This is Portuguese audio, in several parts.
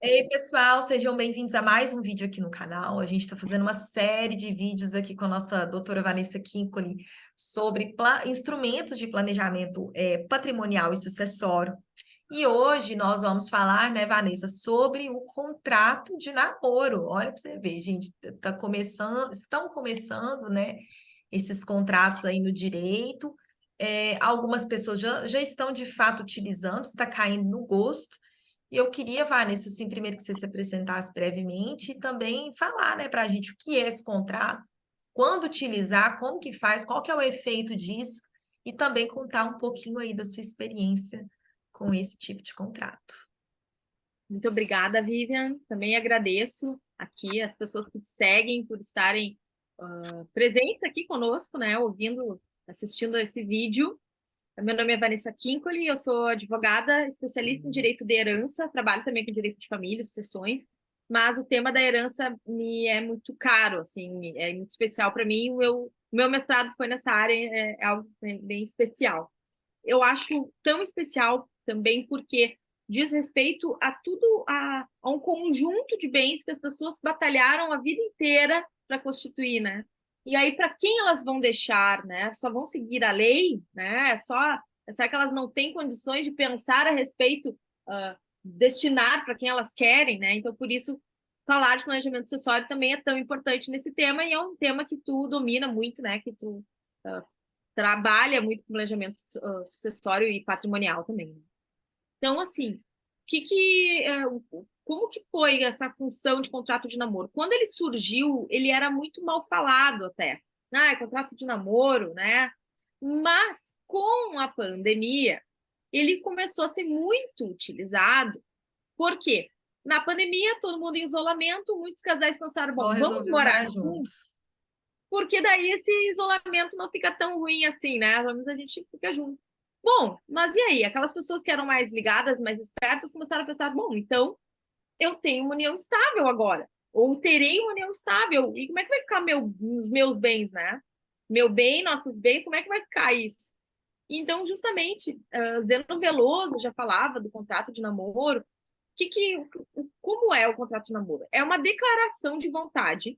Ei, pessoal, sejam bem-vindos a mais um vídeo aqui no canal. A gente está fazendo uma série de vídeos aqui com a nossa doutora Vanessa Kinkoli sobre instrumentos de planejamento patrimonial e sucessório. E hoje nós vamos falar, né, Vanessa, sobre o contrato de namoro. Olha para você ver, gente, estão começando, né, esses contratos aí no direito. Algumas pessoas já estão de fato utilizando, está caindo no gosto. E eu queria, Vanessa, assim, primeiro que você se apresentasse brevemente e também falar, né, para a gente o que é esse contrato, quando utilizar, como que faz, qual que é o efeito disso, e também contar um pouquinho aí da sua experiência com esse tipo de contrato. Muito obrigada, Vivian. Também agradeço aqui as pessoas que te seguem por estarem presentes aqui conosco, né? Ouvindo, assistindo esse vídeo. Meu nome é Vanessa Kinkoli, eu sou advogada especialista em direito de herança, trabalho também com direito de família, sucessões, mas o tema da herança me é muito caro, assim, é muito especial para mim. O meu mestrado foi nessa área, é algo bem especial. Eu acho tão especial também porque diz respeito a tudo, a um conjunto de bens que as pessoas batalharam a vida inteira para constituir, né? E aí, para quem elas vão deixar, né? Só vão seguir a lei, né? Será que elas não têm condições de pensar a respeito, destinar para quem elas querem, né? Então, por isso, falar de planejamento sucessório também é tão importante nesse tema, e é um tema que tu domina muito, né? Que tu uh, trabalha muito com planejamento sucessório e patrimonial também, né? Então, assim, como que foi essa função de contrato de namoro? Quando ele surgiu, ele era muito mal falado até. Ah, é contrato de namoro, né? Mas com a pandemia, ele começou a ser muito utilizado. Por quê? Na pandemia, todo mundo em isolamento, muitos casais pensaram, Só bom, vamos resolver morar usar juntos, juntos. porque daí esse isolamento não fica tão ruim assim, né? Vamos, a gente fica junto. Bom, mas e aí? Aquelas pessoas que eram mais ligadas, mais espertas, começaram a pensar: bom, então eu tenho uma união estável agora, ou terei uma união estável, e como é que vai ficar os meus bens, né? Meu bem, nossos bens, como é que vai ficar isso? Então, justamente, Zeno Veloso já falava do contrato de namoro. Como é o contrato de namoro? É uma declaração de vontade,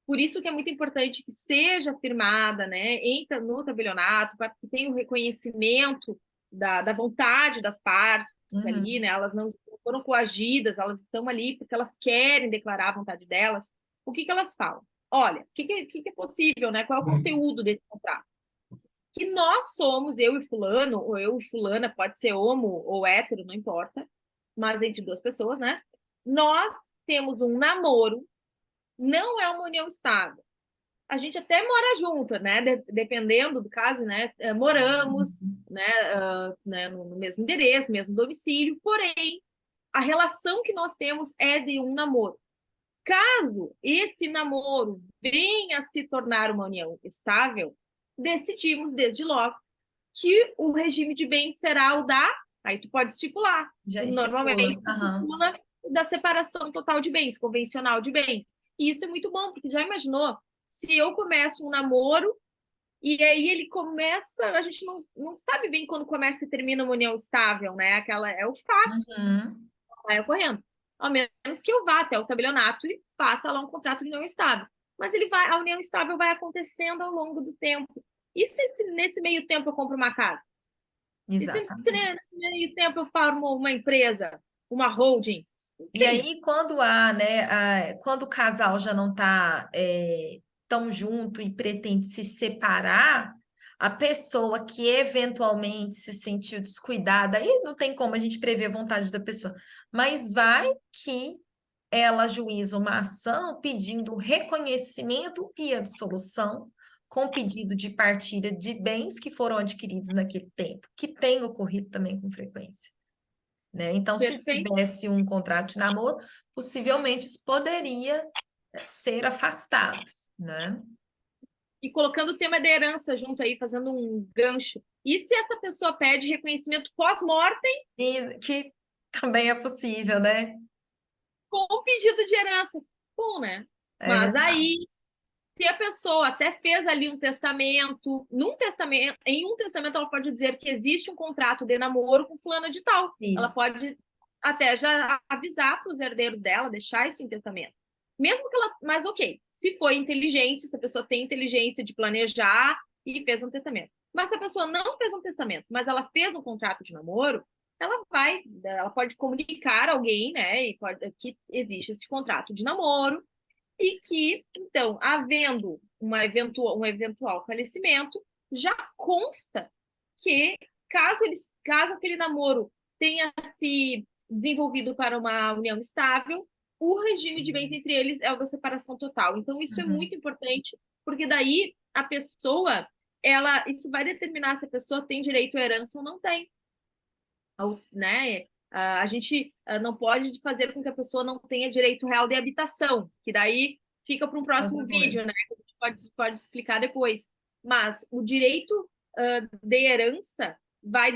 por isso que é muito importante que seja firmada, né, no tabelionato, para que tenha o reconhecimento da vontade das partes ali, Uhum. né? Elas não foram coagidas, elas estão ali porque elas querem declarar a vontade delas. O que elas falam? Olha, o que é possível, né? Qual é o conteúdo desse contrato? Que nós somos, eu e fulano, ou eu e fulana, pode ser homo ou hétero, não importa, mas entre duas pessoas, né? Nós temos um namoro, não é uma união estável. A gente até mora junto, né? Dependendo do caso, né? Moramos, né? No mesmo endereço, mesmo domicílio, porém, a relação que nós temos é de um namoro. Caso esse namoro venha a se tornar uma união estável, decidimos desde logo que o regime de bens será o da. Aí tu pode estipular. Já estipula. Normalmente, Aham. estipula da separação total de bens, convencional de bens. E isso é muito bom, porque já imaginou se eu começo um namoro e aí ele começa, a gente não sabe bem quando começa e termina uma união estável, né? Aquela é o fato Uhum. que vai ocorrendo. Ao menos que eu vá até o tabelionato e faça lá um contrato de união estável. Mas a união estável vai acontecendo ao longo do tempo. E se nesse meio tempo eu compro uma casa? E se Exatamente. nesse meio tempo eu formo uma empresa, uma holding? E Enfim, aí, quando há, né, quando o casal já não está tão junto e pretende se separar, a pessoa que eventualmente se sentiu descuidada, aí não tem como a gente prever a vontade da pessoa, mas vai que ela ajuiza uma ação pedindo reconhecimento e a dissolução, com pedido de partilha de bens que foram adquiridos naquele tempo, que tem ocorrido também com frequência, né? Então, se perfeito. tivesse um contrato de namoro, possivelmente isso poderia ser afastado, né? E colocando o tema da herança junto aí, fazendo um gancho. E se essa pessoa pede reconhecimento pós-mortem E que também é possível, né? com um pedido de herança? Bom, né? É Mas verdade. aí, se a pessoa até fez ali um testamento, em um testamento ela pode dizer que existe um contrato de namoro com fulana de tal. Ela Isso. pode até já avisar para os herdeiros dela, deixar isso em testamento. Mesmo que ela... Mas ok, se foi inteligente, se a pessoa tem inteligência de planejar e fez um testamento. Mas se a pessoa não fez um testamento, mas ela fez um contrato de namoro, ela pode comunicar a alguém, né, e pode, que existe esse contrato de namoro e que, então, havendo um eventual falecimento, já consta que caso aquele namoro tenha se desenvolvido para uma união estável, o regime de bens entre eles é o da separação total. Então, isso é muito importante, porque daí a pessoa, isso vai determinar se a pessoa tem direito à herança ou não tem. Né? A gente não pode fazer com que a pessoa não tenha direito real de habitação, que daí fica para um próximo Outra vídeo, né? coisa. Que a gente pode explicar depois. Mas o direito de herança vai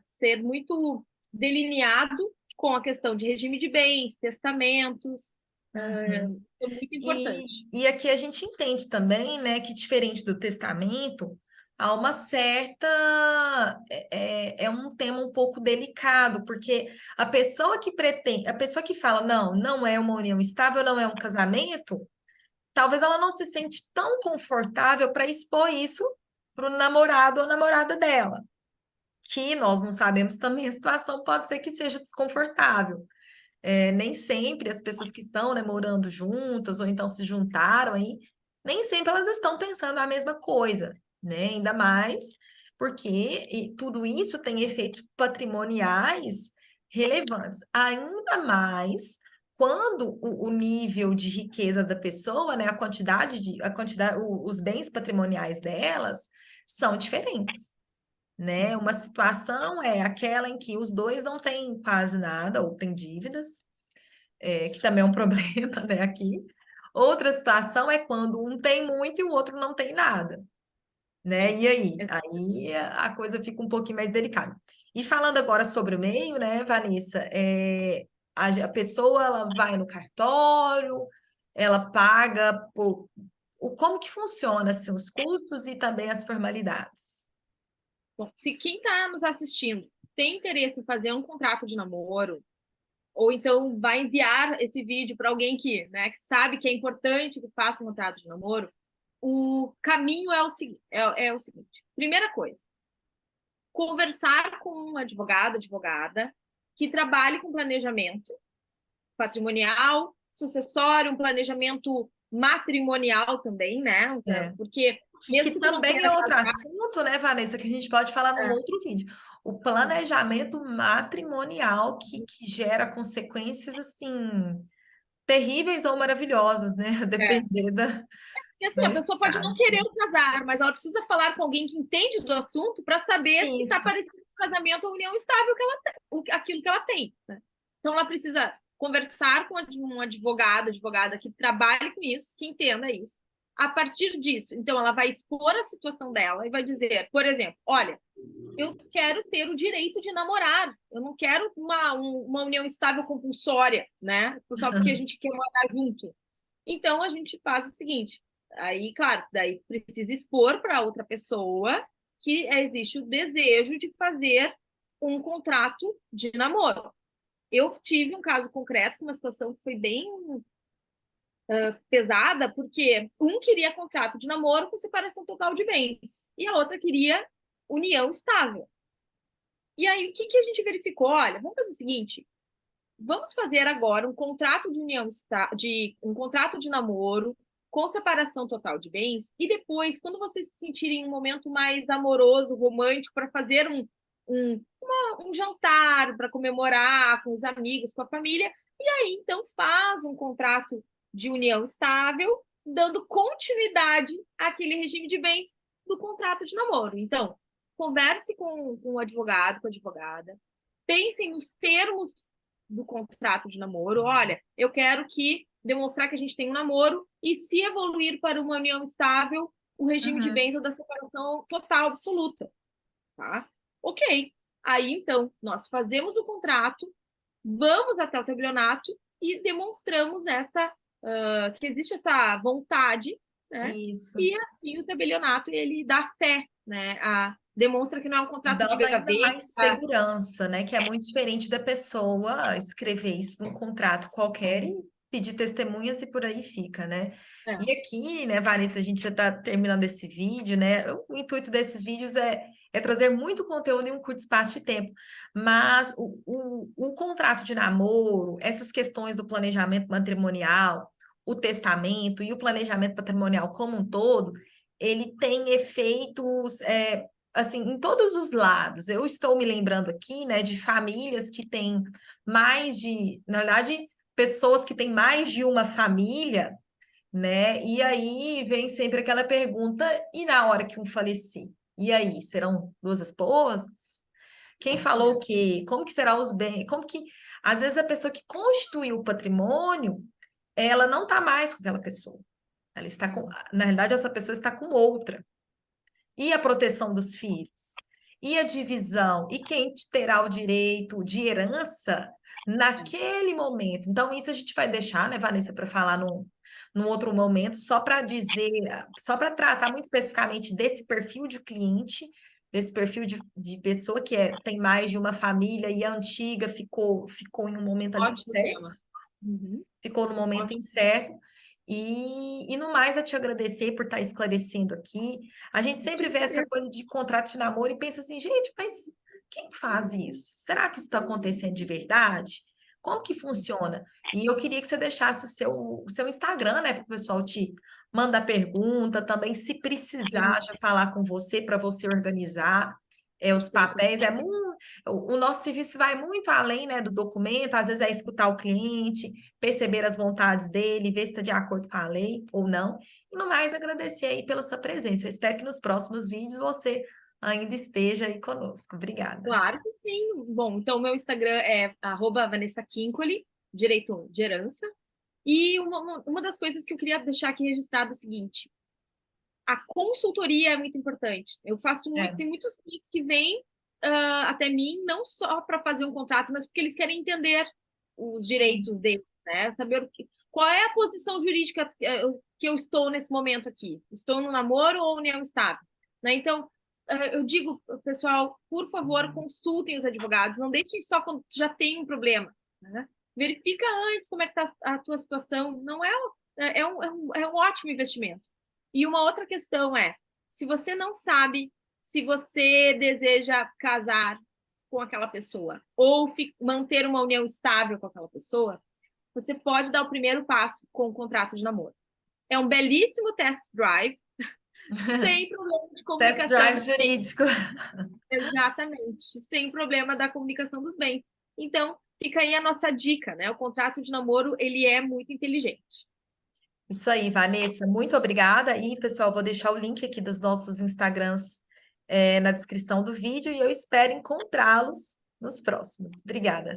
ser muito delineado com a questão de regime de bens, testamentos, Uhum. é muito importante. E aqui a gente entende também, né, que diferente do testamento, há uma certa. É um tema um pouco delicado, porque a pessoa que pretende, a pessoa que fala, não, não é uma união estável, não é um casamento, talvez ela não se sente tão confortável para expor isso para o namorado ou namorada dela, que nós não sabemos também a situação, pode ser que seja desconfortável. Nem sempre as pessoas que estão, né, morando juntas ou então se juntaram aí, nem sempre elas estão pensando a mesma coisa, né? Ainda mais porque tudo isso tem efeitos patrimoniais relevantes. Ainda mais quando o nível de riqueza da pessoa, né, os bens patrimoniais delas são diferentes. Né? Uma situação é aquela em que os dois não têm quase nada ou têm dívidas, que também é um problema, né, aqui. Outra situação é quando um tem muito e o outro não tem nada, né? E aí? Aí a coisa fica um pouquinho mais delicada. E falando agora sobre o meio, né, Vanessa, a pessoa ela vai no cartório, ela paga por como que funciona assim, os custos e também as formalidades. Bom, se quem está nos assistindo tem interesse em fazer um contrato de namoro, ou então vai enviar esse vídeo para alguém né, que sabe que é importante que faça um contrato de namoro, o caminho é o seguinte. Primeira coisa, conversar com um advogado, advogada, que trabalhe com planejamento patrimonial, sucessório, um planejamento matrimonial também, né? É. Porque mesmo Que que tu não também queira é outro casar, assunto, né, Vanessa, que a gente pode falar num outro vídeo. O planejamento matrimonial que gera consequências, assim, terríveis ou maravilhosas, né? A é, depender porque assim, a da pessoa pode não querer casar, mas ela precisa falar com alguém que entende do assunto para saber se está Isso. parecendo um casamento ou união estável que ela aquilo que ela tem. Né? Então ela precisa conversar com um advogado, advogada que trabalhe com isso, que entenda isso. A partir disso, então ela vai expor a situação dela e vai dizer, por exemplo, olha, eu quero ter o direito de namorar, eu não quero uma união estável compulsória, né? Só porque a gente quer morar junto. Então a gente faz o seguinte, aí, claro, daí precisa expor para outra pessoa que existe o desejo de fazer um contrato de namoro. Eu tive um caso concreto, uma situação que foi bem pesada, porque um queria contrato de namoro com separação total de bens e a outra queria união estável. E aí, o que a gente verificou? Olha, vamos fazer o seguinte: vamos fazer agora um contrato de união, um contrato de namoro com separação total de bens, e depois, quando vocês se sentirem em um momento mais amoroso, romântico, para fazer um jantar, para comemorar com os amigos, com a família, e aí então faz um contrato de união estável, dando continuidade àquele regime de bens do contrato de namoro. Então, converse com o advogado, com a advogada, pensem nos termos do contrato de namoro. Olha, eu quero demonstrar que a gente tem um namoro e se evoluir para uma união estável, o regime de Uhum. bens ou da separação total, absoluta. Tá? Ok. Aí, então, nós fazemos o contrato, vamos até o tabelionato e demonstramos que existe essa vontade, né? Isso. E assim o tabelionato ele dá fé, né, demonstra que não é um contrato de Dando ainda gaveta. mais segurança, né? Que é muito diferente da pessoa escrever isso num contrato qualquer e pedir testemunhas e por aí fica, né? É, E aqui, né, Vanessa, a gente já está terminando esse vídeo, né? O intuito desses vídeos é trazer muito conteúdo em um curto espaço de tempo, mas o contrato de namoro, essas questões do planejamento matrimonial, o testamento e o planejamento patrimonial como um todo, ele tem efeitos assim, em todos os lados. Eu estou me lembrando aqui, né, de famílias que têm na verdade, pessoas que têm mais de uma família, né? E aí vem sempre aquela pergunta: e na hora que um falecer? E aí, serão duas esposas? Quem falou o quê? Como que serão os bens? Como que, às vezes, a pessoa que constituiu o patrimônio, ela não está mais com aquela pessoa. Ela está com, na realidade, essa pessoa está com outra. E a proteção dos filhos? E a divisão? E quem terá o direito de herança naquele momento? Então, isso a gente vai deixar, né, Vanessa, para falar num outro momento, só para dizer, só para tratar muito especificamente desse perfil de cliente, desse perfil de pessoa que tem mais de uma família e a antiga ficou em um momento ali ótimo certo, tema. Uhum, ficou no momento ótimo. incerto. E no mais, eu te agradecer por estar esclarecendo aqui. A gente sempre vê essa coisa de contrato de namoro e pensa assim, gente, mas quem faz isso? Será que isso está acontecendo de verdade? Como que funciona? E eu queria que você deixasse o seu Instagram, né, para o pessoal te mandar pergunta, também, se precisar, Sim, já falar com você para você organizar os perfeito. papéis. O nosso serviço vai muito além, né, do documento, às vezes é escutar o cliente, perceber as vontades dele, ver se está de acordo com a lei ou não. E no mais, agradecer aí pela sua presença. Eu espero que nos próximos vídeos você ainda esteja aí conosco. Obrigada. Claro que sim. Bom, então meu Instagram é @VanessaKinkoli, direito de herança. E uma das coisas que eu queria deixar aqui registrado é o seguinte: a consultoria é muito importante. Eu faço muito, É, tem muitos clientes que vêm até mim não só para fazer um contrato, mas porque eles querem entender os direitos isso. deles, né? Saber qual é a posição jurídica que eu estou nesse momento aqui. Estou no namoro ou união estável? Né? Então, eu digo, pessoal, por favor, consultem os advogados, não deixem só quando já tem um problema, né? Verifica antes como é que está a tua situação. Não é um ótimo investimento. E uma outra questão é, se você não sabe se você deseja casar com aquela pessoa ou manter uma união estável com aquela pessoa, você pode dar o primeiro passo com o contrato de namoro. É um belíssimo test drive, sem problema de Test comunicação. drive jurídico. Exatamente, sem problema da comunicação dos bens. Então, fica aí a nossa dica, né? O contrato de namoro, ele é muito inteligente. Isso aí, Vanessa, muito obrigada. E, pessoal, vou deixar o link aqui dos nossos Instagrams na descrição do vídeo e eu espero encontrá-los nos próximos. Obrigada.